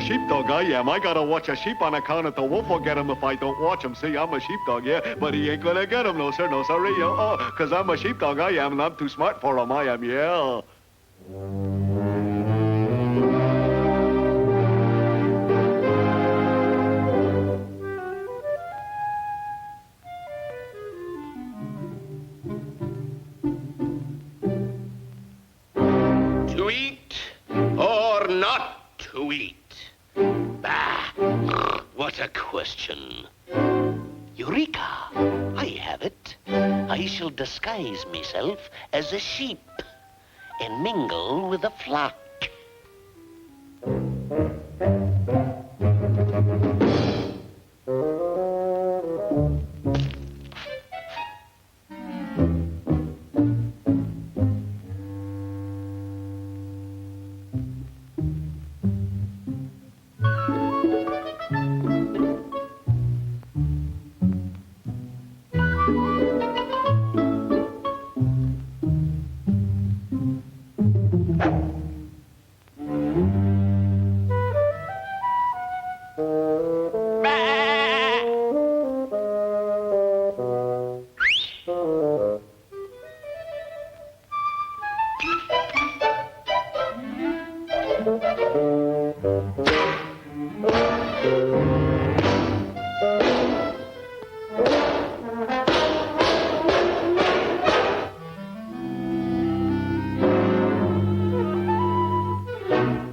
a sheepdog, I am. I gotta watch a sheep on account of the wolf will get him if I don't watch him. See, I'm a sheepdog, yeah, but he ain't gonna get him, no, sir, no, sorry. Oh, because I'm a sheepdog, I am, and I'm too smart for him, I am, yeah. To eat or not to eat? Bah, what a question. Eureka! I have it. I shall disguise myself as a sheep and mingle with the flock.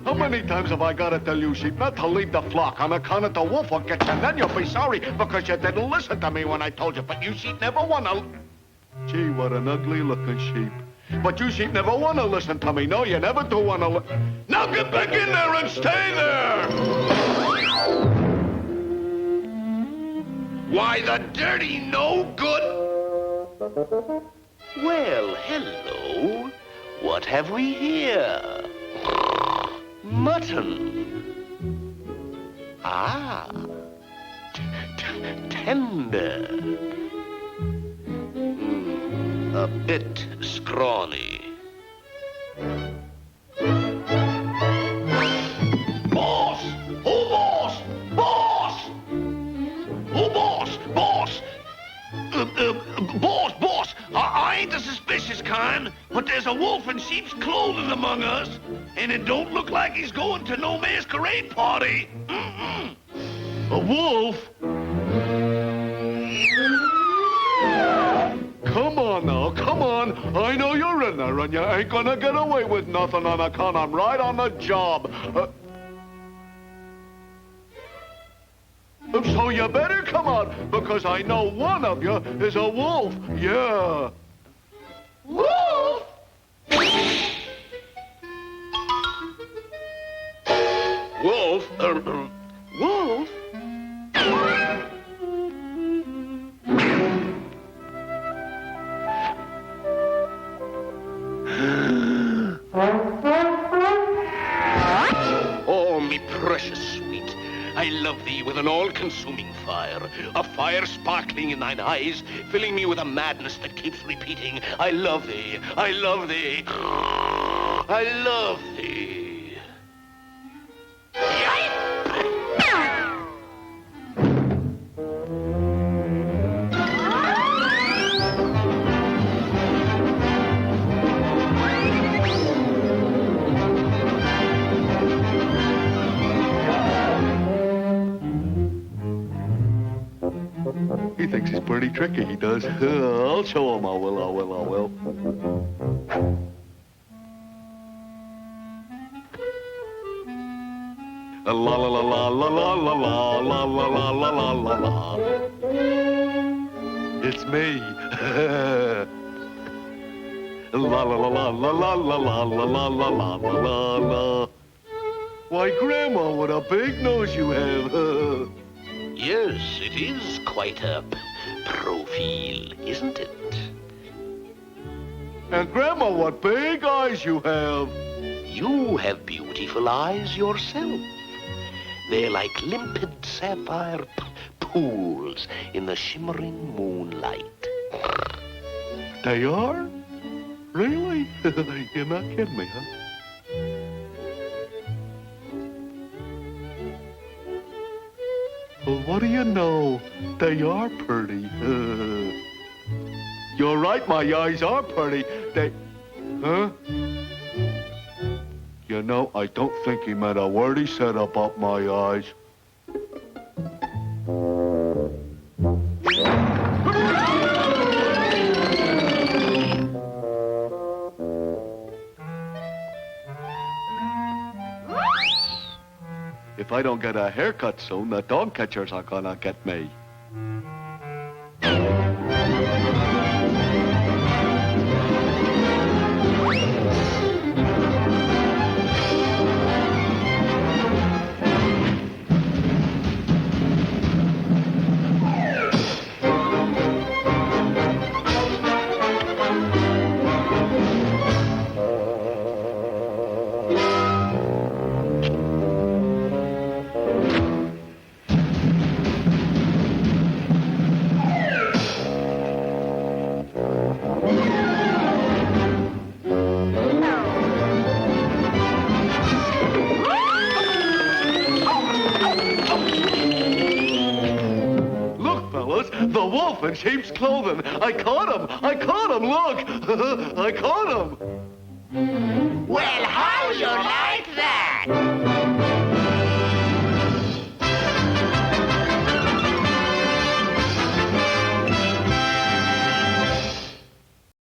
How many times have I got to tell you, sheep, not to leave the flock on account of the wolf will get you, and then you'll be sorry because you didn't listen to me when I told you, but you sheep never want to... Gee, what an ugly-looking sheep. But you sheep never want to listen to me. No, you never do want to Now get back in there and stay there! Why, the dirty no good... Well, hello. What have we here? Mutton. Ah. Tender. A bit scrawny. Boss! Oh, boss! Boss! Oh, boss! Boss! Boss! I ain't the suspicious kind, but there's a wolf in sheep's clothing among us, and it don't look like he's going to no masquerade party. A wolf? Come on now, come on. I know you're in there, and you ain't gonna get away with nothing on account I'm right on the job. So you better come out, because I know one of you is a wolf. Yeah. Wolf! Wolf? Wolf? Oh, me precious sweet, I love thee with an all-consuming fire, a fire sparkling in thine eyes, filling me with a madness that keeps repeating, I love thee, I love thee, I love thee. He thinks he's pretty tricky, he does. I'll show him, I will. La la la la la la la la la la la la la la. It's me. La la la la la la la la la la la la la la. Why, Grandma, what a big nose you have. Yes, it is quite a profile, isn't it? And Grandma, what big eyes you have. You have beautiful eyes yourself. They're like limpid sapphire pools in the shimmering moonlight. They are? Really? You're not kidding me, huh? Well, what do you know? They are pretty. You're right, my eyes are pretty. They... Huh? You know, I don't think he meant a word he said about my eyes. If I don't get a haircut soon, the dog catchers are gonna get me. The wolf in sheep's clothing. I caught him. I caught him. Look. I caught him. Well, how you like that?